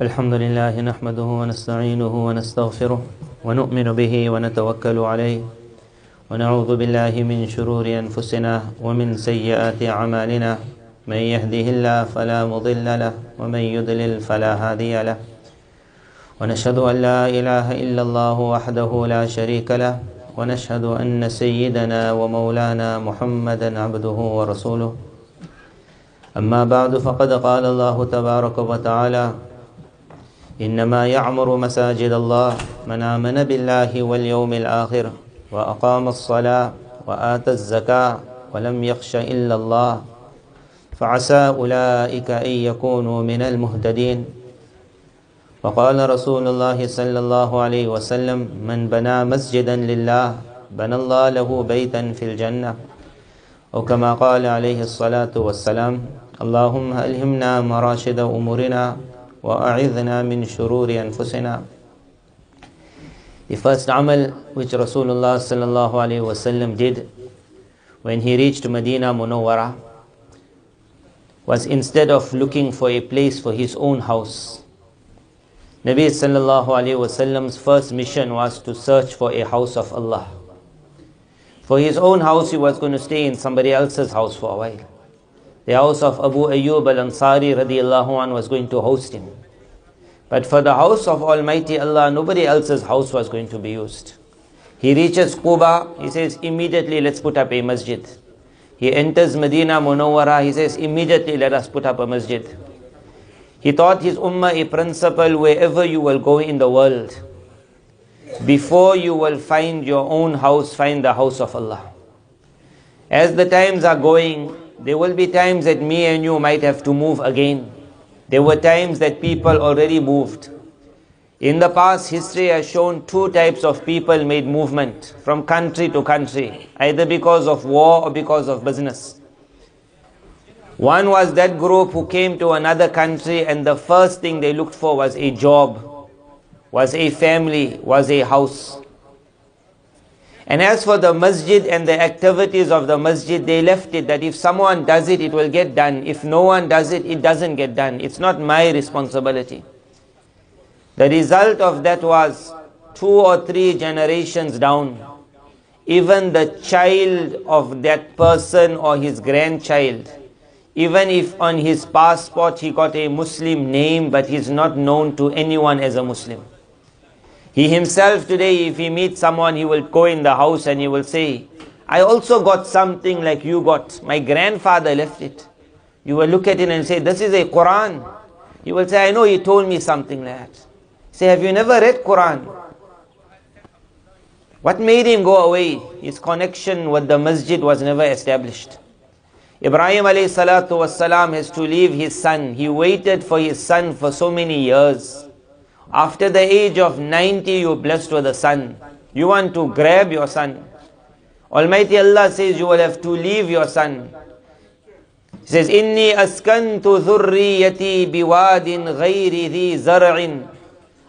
الحمد لله نحمده ونستعينه ونستغفره ونؤمن به ونتوكل عليه ونعوذ بالله من شرور أنفسنا ومن سيئات أعمالنا من يهده الله فلا مضل له ومن يضلل فلا هادي له ونشهد أن لا إله إلا الله وحده لا شريك له ونشهد أن سيدنا ومولانا محمدا عبده ورسوله أما بعد فقد قال الله تبارك وتعالى إنما يعمر مساجد الله من آمن بالله واليوم الآخر وأقام الصلاة وآتى الزكاة ولم يخش إلا الله فعسى أولئك أن يكونوا من المهتدين. وقال رسول الله صلى الله عليه وسلم من بنى مسجدا لله بنى الله له بيتا في الجنة أو كما قال عليه الصلاة والسلام اللهم ألهمنا مراشد أمورنا وأعذنا من شرور أنفسنا. The first amal which Rasulullah sallallahu alaihi wasallam did when he reached Medina Munawwara was, instead of looking for a place for his own house, Nabi sallallahu alaihi wasallam's first mission was to search for a house of Allah. For his own house, he was going to stay in somebody else's house for a while. The house of Abu Ayyub al-Ansari radiyallahu anhu was going to host him. But for the house of Almighty Allah, nobody else's house was going to be used. He reaches Quba, he says, immediately let's put up a masjid. He enters Medina Munawwara, he says, immediately let us put up a masjid. He taught his ummah a principle: wherever you will go in the world, before you will find your own house, find the house of Allah. As the times are going, there will be times that me and you might have to move again. There were times that people already moved. In the past, history has shown two types of people made movement from country to country, either because of war or because of business. One was that group who came to another country and the first thing they looked for was a job, was a family, was a house. And as for the masjid and the activities of the masjid, they left it that if someone does it, it will get done. If no one does it, it doesn't get done. It's not my responsibility. The result of that was 2 or 3 generations down, even the child of that person or his grandchild, even if on his passport he got a Muslim name, but he's not known to anyone as a Muslim. He himself today, if he meets someone, he will go in the house and he will say, I also got something like you got. My grandfather left it. You will look at it and say, this is a Quran. He will say, I know he told me something like that. Say, have you never read Quran? What made him go away? His connection with the masjid was never established. Ibrahim alayhi salatu wassalam has to leave his son. He waited for his son for so many years. After the age of 90, you're blessed with a son. You want to grab your son. Almighty Allah says you will have to leave your son. He says, Inni askantu dhurriyati biwadin ghayri dhi zar'in.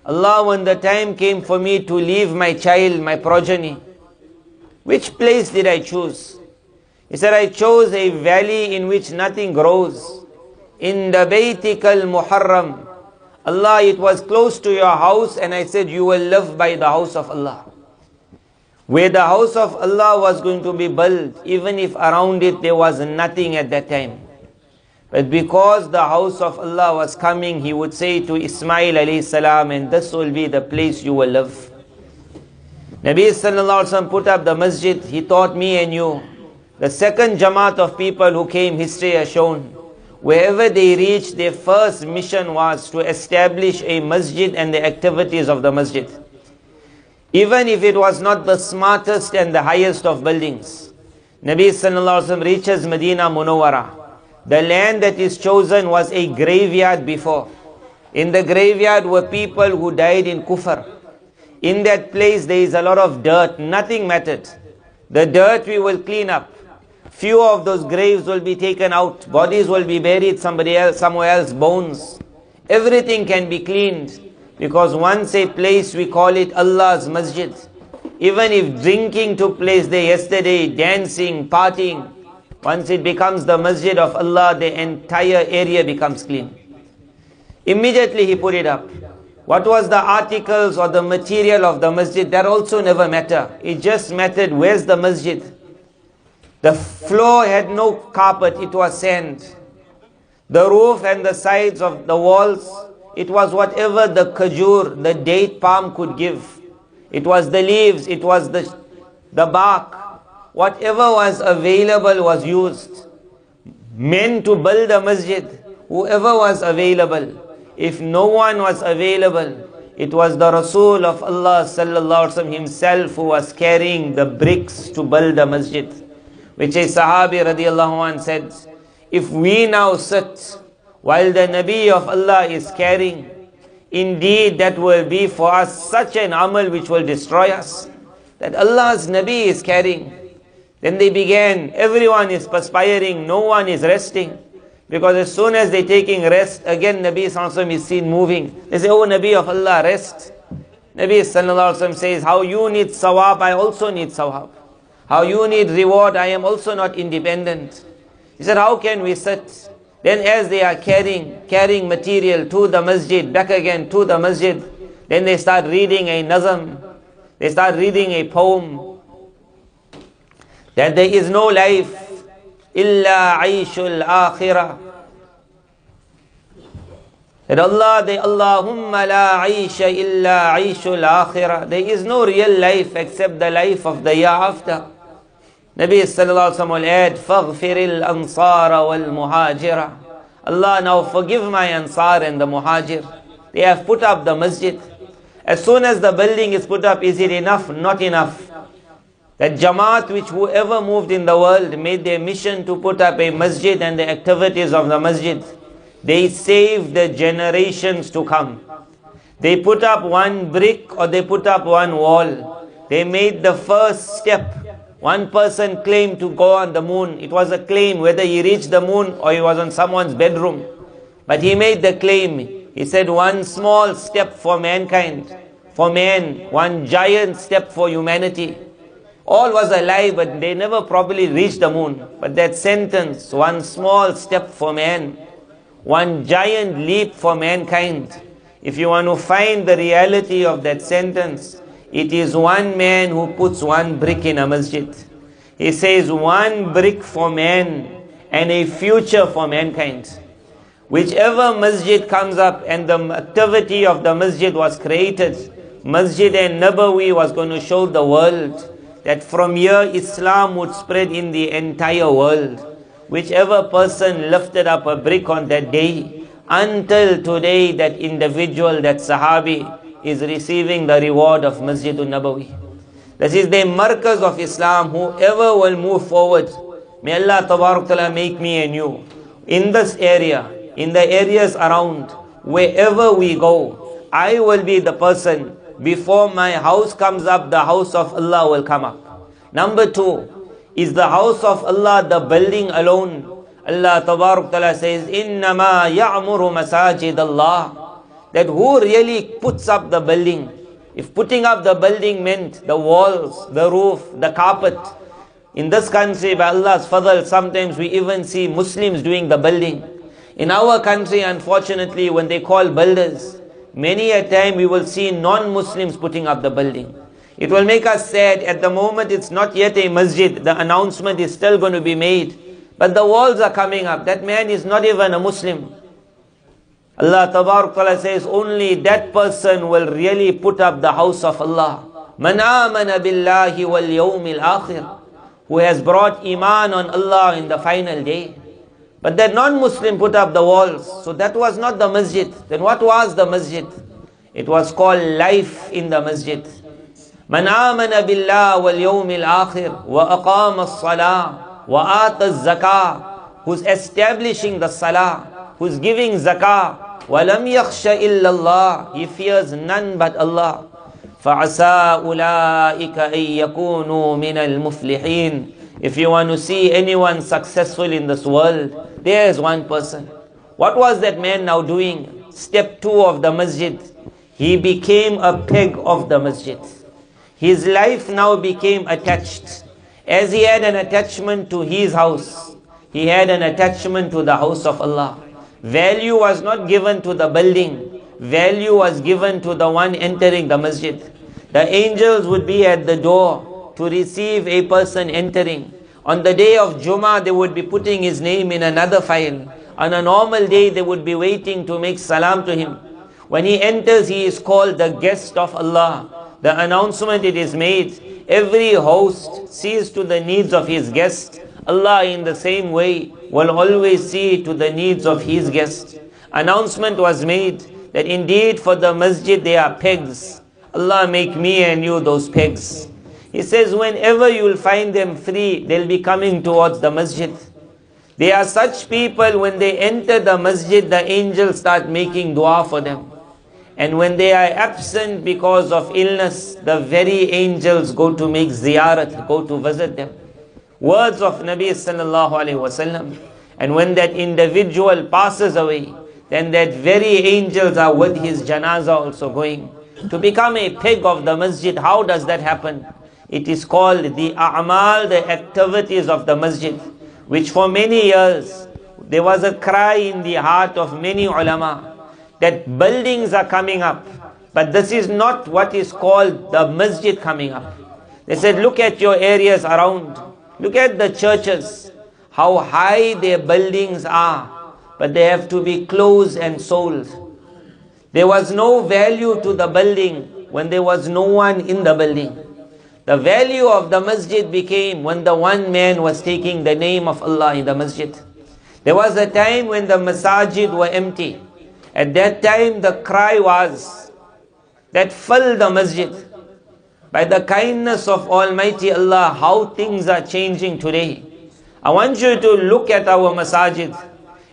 Allah, when the time came for me to leave my child, my progeny, which place did I choose? He said, I chose a valley in which nothing grows. In the Baytikal Muharram. Allah, it was close to your house, and I said, you will live by the house of Allah. Where the house of Allah was going to be built, even if around it there was nothing at that time. But because the house of Allah was coming, he would say to Ismail alayhi salam, and this will be the place you will live. Nabi sallallahu alaihi wasallam put up the masjid. He taught me and you. The second jamaat of people who came, history has shown, wherever they reached, their first mission was to establish a masjid and the activities of the masjid. Even if it was not the smartest and the highest of buildings. Nabi sallallahu alaihi wasallam reaches Medina Munawwara. The land that is chosen was a graveyard before. In the graveyard were people who died in kufr. In that place there is a lot of dirt. Nothing mattered. The dirt we will clean up. Few of those graves will be taken out. Bodies will be buried somewhere else, bones. Everything can be cleaned. Because once a place, we call it Allah's masjid. Even if drinking took place there yesterday, dancing, partying, once it becomes the masjid of Allah, the entire area becomes clean. Immediately he put it up. What was the articles or the material of the masjid? That also never mattered. It just mattered where's the masjid. The floor had no carpet, it was sand. The roof and the sides of the walls, it was whatever the kajur, the date palm could give. It was the leaves, it was the bark. Whatever was available was used. Men to build a masjid, whoever was available. If no one was available, it was the Rasul of Allah sallallahu alaihi wasallam himself who was carrying the bricks to build a masjid. Which a Sahabi radiallahu anh said, if we now sit while the Nabi of Allah is carrying, indeed that will be for us such an amal which will destroy us. That Allah's Nabi is carrying. Then they began, everyone is perspiring, no one is resting. Because as soon as they're taking rest, again Nabi sallallahu alaihi wasallam is seen moving. They say, oh Nabi of Allah, rest. Nabi sallallahu alaihi wasallam says, how you need sawab, I also need sawab. How you need reward, I am also not independent. He said, how can we sit? Then as they are carrying material to the masjid, back again to the masjid, then they start reading a nazam. They start reading a poem. That there is no life illa aishul akhirah. That Allahumma la aisha illa aishul akhirah. There is no real life except the life of the year after. Nabi sallallahu alaihi wasallam will add, faghfiril ansara wal muhajira. Allah, now forgive my ansar and the muhajir. They have put up the masjid. As soon as the building is put up, is it enough? Not enough. That Jamaat, which whoever moved in the world made their mission to put up a masjid and the activities of the masjid, they saved the generations to come. They put up one brick or they put up one wall. They made the first step. One person claimed to go on the moon. It was a claim whether he reached the moon or he was on someone's bedroom. But he made the claim. He said, one small step for mankind, for man, one giant step for humanity. All was a lie, but they never probably reached the moon. But that sentence, one small step for man, one giant leap for mankind. If you want to find the reality of that sentence, it is one man who puts one brick in a masjid. He says one brick for man and a future for mankind. Whichever masjid comes up and the activity of the masjid was created, Masjid and Nabawi was going to show the world that from here Islam would spread in the entire world. Whichever person lifted up a brick on that day, until today that individual, that Sahabi, is receiving the reward of Masjidun Nabawi. This is the markaz of Islam. Whoever will move forward, may Allah Tabarak Ta'ala make me and you in this area, in the areas around, wherever we go, I will be the person. Before my house comes up, the house of Allah will come up. Number two, is the house of Allah the building alone? Allah Tabarak Ta'ala says, إِنَّمَا يَعْمُرُ مَسَاجِدَ اللَّهِ. That who really puts up the building? If putting up the building meant the walls, the roof, the carpet. In this country, by Allah's fadl, sometimes we even see Muslims doing the building. In our country, unfortunately, when they call builders, many a time we will see non-Muslims putting up the building. It will make us sad. At the moment, it's not yet a masjid. The announcement is still going to be made. But the walls are coming up. That man is not even a Muslim. Allah Tabarak Ta'ala says, only that person will really put up the house of Allah. Man amana billahi wal yawmil akhir. Who has brought iman on Allah in the final day. But that non-Muslim put up the walls. So that was not the masjid. Then what was the masjid? It was called life in the masjid. Man amana billah wal yawmil akhir wa aqama as-salah wa ata az-zakah. Who's establishing the salah, who's giving zakah. وَلَمْ يَخْشَ إِلَّا اللَّهِ. He fears none but Allah. فَعَسَىٰ أُولَٰئِكَ أَن يَكُونُوا مِنَ الْمُفْلِحِينَ. If you want to see anyone successful in this world, there is one person. What was that man now doing? Step 2 of the masjid. He became a peg of the masjid. His life now became attached. As he had an attachment to his house, he had an attachment to the house of Allah. Value was not given to the building. Value was given to the one entering the masjid. The angels would be at the door to receive a person entering. On the day of Jummah, they would be putting his name in another file. On a normal day, they would be waiting to make salam to him. When he enters, he is called the guest of Allah. The announcement it is made. Every host sees to the needs of his guest. Allah in the same way will always see to the needs of his guest. Announcement was made that indeed for the masjid there are pegs. Allah make me and you those pegs. He says whenever you will find them free, they'll be coming towards the masjid. There are such people, when they enter the masjid, the angels start making dua for them. And when they are absent because of illness, the very angels go to make ziyarat, go to visit them. Words of Nabi sallallahu alaihi wasallam. And when that individual passes away, then that very angels are with his janazah also going. To become a peg of the masjid, how does that happen? It is called the a'mal, the activities of the masjid, which for many years, there was a cry in the heart of many ulama, that buildings are coming up, but this is not what is called the masjid coming up. They said, look at your areas around, look at the churches, how high their buildings are, but they have to be closed and sold. There was no value to the building when there was no one in the building. The value of the masjid became when the one man was taking the name of Allah in the masjid. There was a time when the masajid were empty. At that time the cry was that fill the masjid. By the kindness of Almighty Allah, how things are changing today. I want you to look at our masajid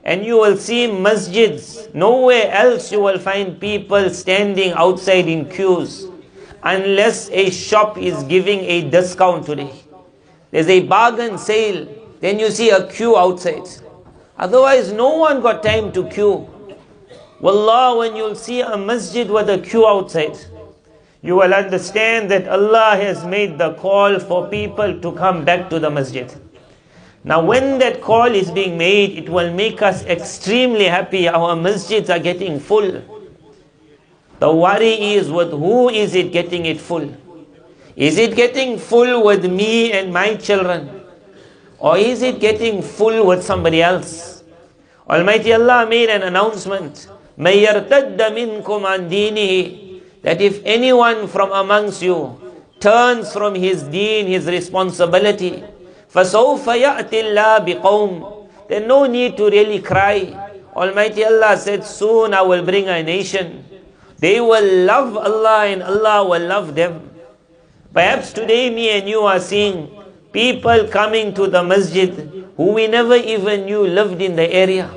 and you will see masjids. Nowhere else you will find people standing outside in queues. Unless a shop is giving a discount today. There's a bargain sale, then you see a queue outside. Otherwise no one got time to queue. Wallah, when you'll see a masjid with a queue outside, you will understand that Allah has made the call for people to come back to the masjid. Now when that call is being made, it will make us extremely happy. Our masjids are getting full. The worry is, with who is it getting it full? Is it getting full with me and my children? Or is it getting full with somebody else? Almighty Allah made an announcement, مَن يَرْتَدَّ مِنْكُمْ عَنْ دِينِهِ, that if anyone from amongst you turns from his deen, his responsibility, فَسَوْفَ يَأْتِ اللَّهُ بِقَوْمٍ, then no need to really cry. Almighty Allah said, soon I will bring a nation. They will love Allah and Allah will love them. Perhaps today me and you are seeing people coming to the masjid who we never even knew lived in the area.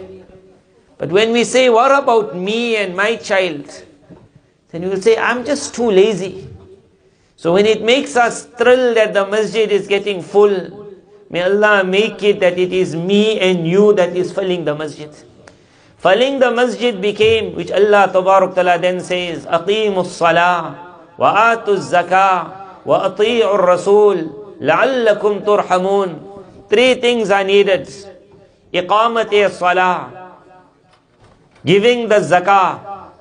But when we say, what about me and my child? Then you will say, I'm just too lazy. So when it makes us thrill that the masjid is getting full, may Allah make it that it is me and you that is filling the masjid. Filling the masjid became, which Allah Tabarak Ta'ala then says, أَقِيمُوا الصَّلَاةِ وَآتُوا الزَّكَاةِ وَأَطِيعُوا الرَّسُولِ لَعَلَّكُمْ تُرْحَمُونَ. Three things are needed. إِقَامَةِ الصَّلَاةِ, giving the zakah,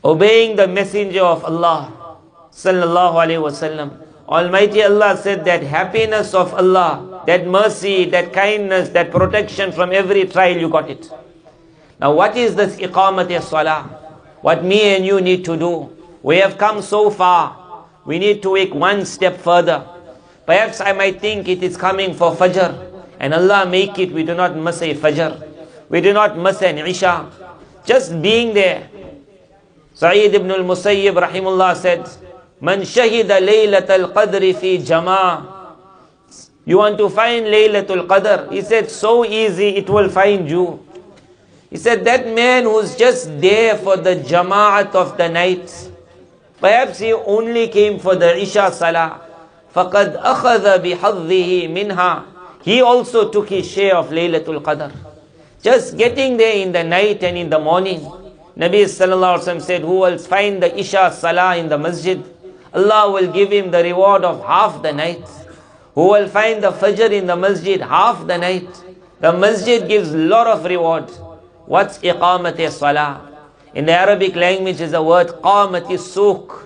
obeying the messenger of Allah sallallahu alaihi wasallam. Almighty Allah said that happiness of Allah, that mercy, that kindness, that protection from every trial, you got it. Now what is this iqamat as-salah? What me and you need to do? We have come so far. We need to take one step further. Perhaps I might think it is coming for Fajr, and Allah make it we do not miss a Fajr. We do not miss an Isha. Just being there. Sa'id ibn al-Musayyib rahimullah said, Man shahida laylatul qadri fi jama'ah. You want to find Laylatul Qadr? He said, so easy, it will find you. He said, that man who's just there for the jama'at of the night, perhaps he only came for the Isha Salah, فَقَدْ أَخَذَ بِحَظِّهِ مِنْهَا. He also took his share of Laylatul Qadr. Just getting there in the night and in the morning. Nabi Sallallahu Alaihi Wasallam said, who will find the Isha Salah in the masjid, Allah will give him the reward of half the night. Who will find the Fajr in the masjid half the night, The masjid gives a lot of reward. What's iqamati salah? In the Arabic language is the word qamati souk.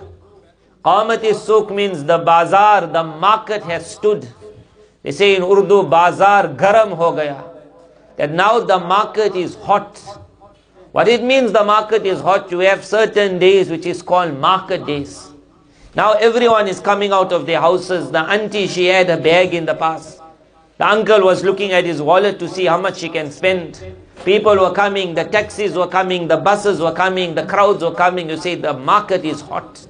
Qamati souk means the bazaar, the market has stood. They say in Urdu, bazaar garam ho gaya. That now the market is hot. What it means the market is hot, you have certain days which is called market days. Now everyone is coming out of their houses. The auntie, she had a bag in the past. The uncle was looking at his wallet to see how much he can spend. People were coming, the taxis were coming, the buses were coming, the crowds were coming. You say the market is hot.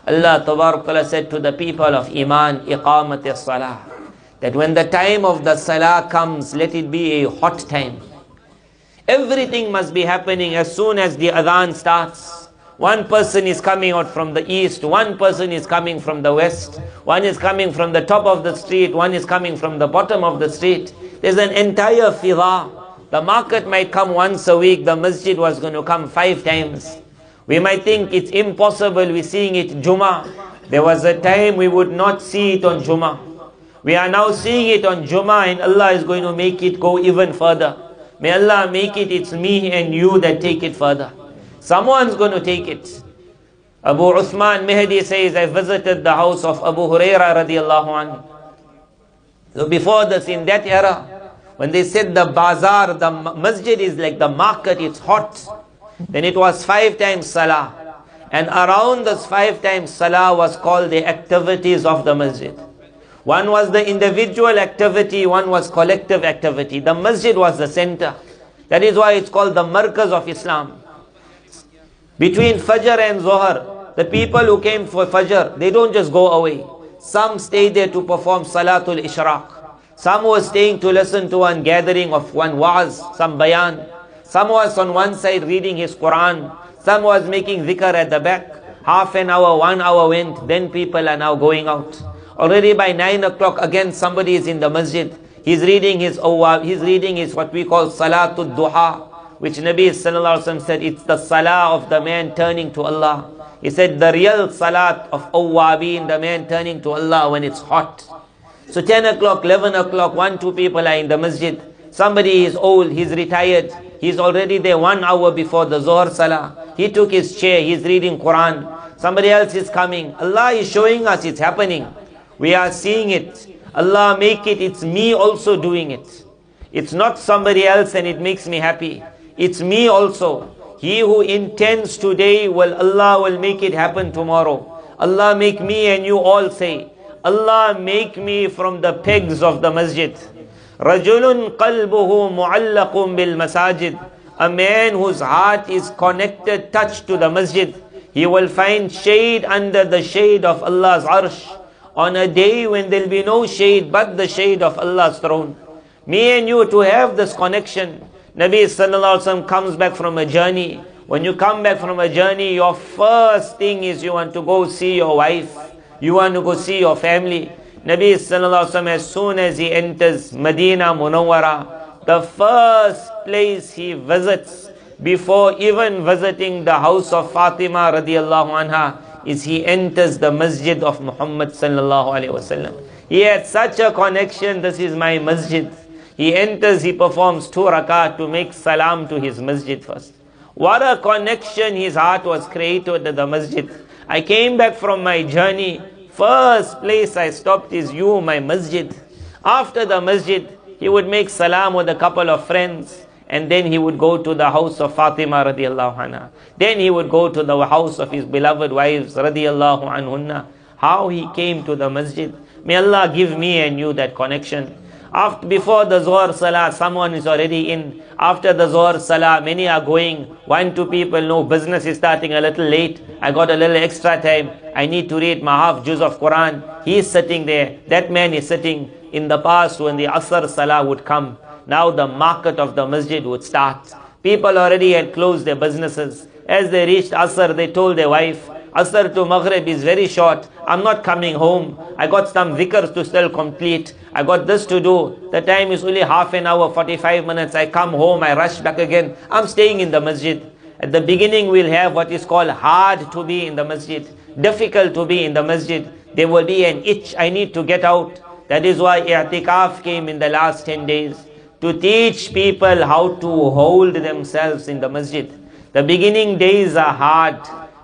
Allah Tabarakala said to the people of Iman, iqamat salah, that when the time of the salah comes, let it be a hot time. Everything must be happening as soon as the adhan starts. One person is coming out from the east, one person is coming from the west, one is coming from the top of the street, one is coming from the bottom of the street. There's an entire fida. The market might come once a week, the masjid was going to come 5 times. We might think it's impossible, we're seeing it Jumu'ah. There was a time we would not see it on Jumu'ah. We are now seeing it on Jumu'ah, and Allah is going to make it go even further. May Allah make it's me and you that take it further. Someone's going to take it. Abu Uthman Mehdi says, I visited the house of Abu Huraira radiallahu anhu. So before this, in that era, when they said the bazaar, the masjid is like the market, it's hot. Then it was 5 times salah. And around this 5 times salah was called the activities of the masjid. One was the individual activity, one was collective activity. The masjid was the center. That is why it's called the markaz of Islam. Between Fajr and Zohar, the people who came for Fajr, they don't just go away. Some stay there to perform Salatul Ishraq. Some were staying to listen to one gathering of one wa'az, some bayan. Some was on one side reading his Quran. Some was making dhikr at the back. Half an hour, 1 hour went, then people are now going out. Already by 9 o'clock, again somebody is in the masjid. He's reading his what we call Salatul Duha, which Nabi Sallallahu Alaihi Wasallam said, it's the salah of the man turning to Allah. He said the real salat of awwabin, the man turning to Allah when it's hot. So 10 o'clock, 11 o'clock, 1, 2 people are in the masjid. Somebody is old, he's retired. He's already there 1 hour before the Zohar Salah. He took his chair, he's reading Quran. Somebody else is coming. Allah is showing us it's happening. We are seeing it. Allah make it's me also doing it. It's not somebody else and it makes me happy. It's me also. He who intends today, Allah will make it happen tomorrow. Allah make me and you all say, Allah make me from the pegs of the masjid. Rajulun qalbuhu mu'allaqun bil masajid. A man whose heart is connected, touched to the masjid. He will find shade under the shade of Allah's arsh. On a day when there will be no shade but the shade of Allah's throne. Me and you to have this connection. Nabi Sallallahu Alaihi Wasallam comes back from a journey. When you come back from a journey, your first thing is you want to go see your wife. You want to go see your family. Nabi Sallallahu Alaihi Wasallam, as soon as he enters Medina Munawwara, the first place he visits, before even visiting the house of Fatima radiallahu anha, is he enters the masjid of Muhammad Sallallahu Alaihi Wasallam. He had such a connection, this is my masjid. He enters, he performs 2 rakat to make salam to his masjid first. What a connection his heart was created at the masjid. I came back from my journey. First place I stopped is you, my masjid. After the masjid, he would make salam with a couple of friends. And then he would go to the house of Fatima radiallahu anha. Then he would go to the house of his beloved wives radiallahu anhunna. How he came to the masjid. May Allah give me and you that connection. Before the Zohar Salah, someone is already in. After the Zohar Salah, many are going. 1, 2 people know business is starting a little late. I got a little extra time. I need to read my half juz of Quran. He is sitting there. That man is sitting. In the past, when the Asr Salah would come, now the market of the masjid would start. People already had closed their businesses. As they reached Asr, they told their wife, Asr to Maghrib is very short. I'm not coming home. I got some dhikrs to still complete. I got this to do. The time is only half an hour, 45 minutes. I come home, I rush back again. I'm staying in the masjid. At the beginning, we'll have what is called hard to be in the masjid. Difficult to be in the masjid. There will be an itch. I need to get out. That is why i'tikaf came in the last 10 days. to teach people how to hold themselves in the masjid. The beginning days are hard,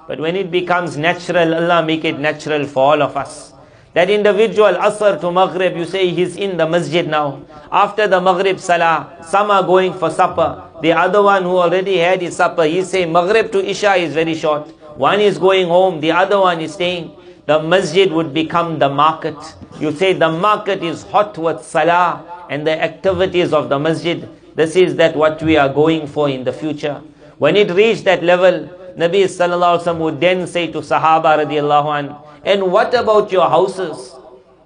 but when it becomes natural, Allah make it natural for all of us. That individual, Asr to Maghrib, you say he's in the masjid now. After the Maghrib Salah, some are going for supper. The other one who already had his supper, he say Maghrib to Isha is very short. One is going home, the other one is staying. The masjid would become the market. You say the market is hot with Salah and the activities of the masjid. This is that what we are going for in the future. When it reached that level, Nabi Sallallahu Alaihi Wasallam would then say to Sahaba radiallahu anhu, and what about your houses?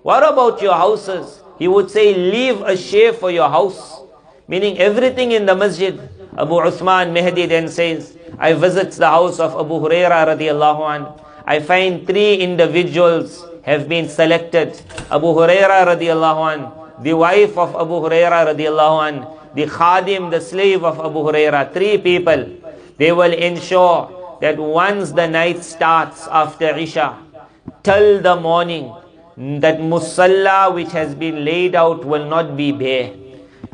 What about your houses? He would say, leave a share for your house. Meaning everything in the masjid. Abu Uthman Mehdi then says, I visit the house of Abu Huraira radiallahu anhu. I find 3 individuals have been selected. Abu Huraira radiallahu anhu, the wife of Abu Huraira radiallahu anhu, the khadim, the slave of Abu Huraira. 3 people. They will ensure that once the night starts after Isha, till the morning, that musalla which has been laid out will not be bare.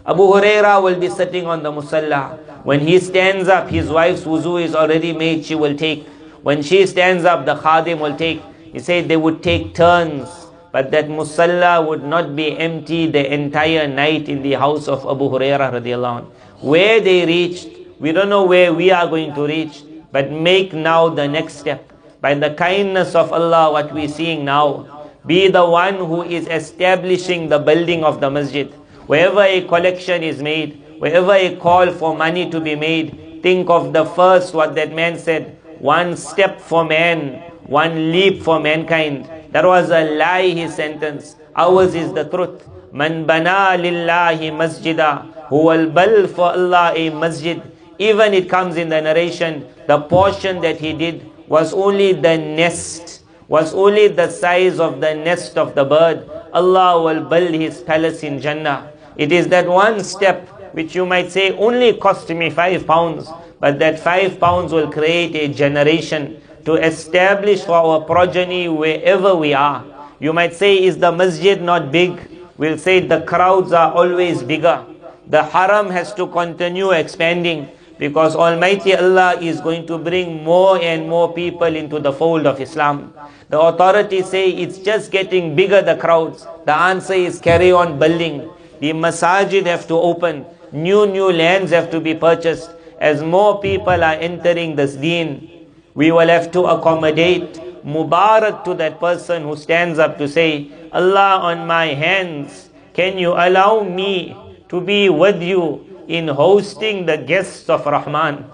Abu Huraira will be sitting on the musalla. When he stands up, his wife's wuzu is already made, she will take. When she stands up, the khadim will take. He said they would take turns, but that musalla would not be empty the entire night in the house of Abu Huraira radiallahu anhu. Where they reached, we don't know where we are going to reach, but make now the next step. By the kindness of Allah, what we are seeing now, be the one who is establishing the building of the masjid. Wherever a collection is made, wherever a call for money to be made, think of the first, what that man said, 1 step for man, 1 leap for mankind. That was a lie, his sentence. Ours is the truth. Man bana lillahi masjida, who will build for Allah a masjid. Even it comes in the narration, the portion that he did was only the nest, was only the size of the nest of the bird. Allah will build his palace in Jannah. It is that 1 step which you might say only cost me 5 pounds, but that 5 pounds will create a generation to establish for our progeny wherever we are. You might say, is the masjid not big? We'll say the crowds are always bigger. The haram has to continue expanding, because Almighty Allah is going to bring more and more people into the fold of Islam. The authorities say it's just getting bigger, the crowds. The answer is carry on building. The masajid have to open. New lands have to be purchased. As more people are entering this deen, we will have to accommodate. Mubarak to that person who stands up to say, Allah, on my hands, can you allow me to be with you in hosting the guests of Rahman?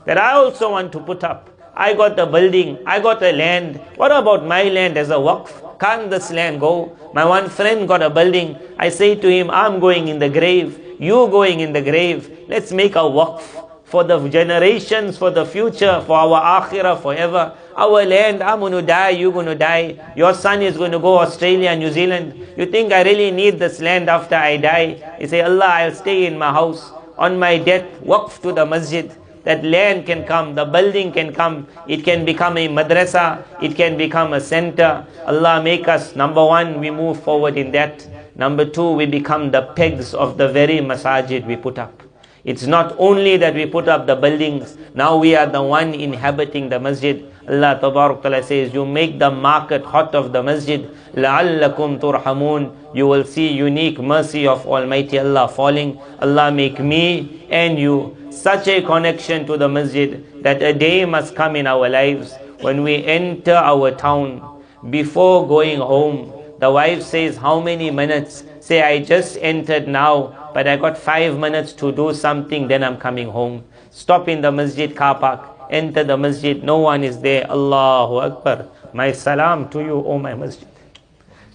That I also want to put up. I got a building, I got a land. What about my land as a waqf? Can't this land go? My one friend got a building. I say to him, I'm going in the grave, you going in the grave. Let's make a waqf for the generations, for the future, for our akhirah forever. Our land, I'm going to die, you're going to die. Your son is going to go Australia, New Zealand. You think I really need this land after I die? You say, Allah, I'll stay in my house. On my death, waqf to the masjid. That land can come, the building can come, it can become a madrasa, it can become a center. Allah make us, number 1, we move forward in that. Number 2, we become the pegs of the very masajid we put up. It's not only that we put up the buildings, now we are the one inhabiting the masjid. Allah Tabarak Ta'ala says, you make the market hot of the masjid. لَعَلَّكُمْ تُرْحَمُونَ. You will see unique mercy of Almighty Allah falling. Allah make me and you such a connection to the masjid that a day must come in our lives when we enter our town. Before going home, the wife says, how many minutes? Say, I just entered now, but I got 5 minutes to do something, then I'm coming home. Stop in the masjid car park, enter the masjid, no one is there. Allahu Akbar, my salam to you, O my masjid.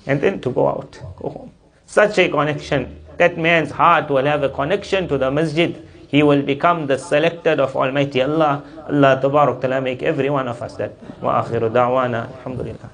And then to go out, go home. Such a connection. That man's heart will have a connection to the masjid. He will become the selected of Almighty Allah. Allah Tabarak Ta'ala make every one of us that. Wa akhiru da'wana, alhamdulillah.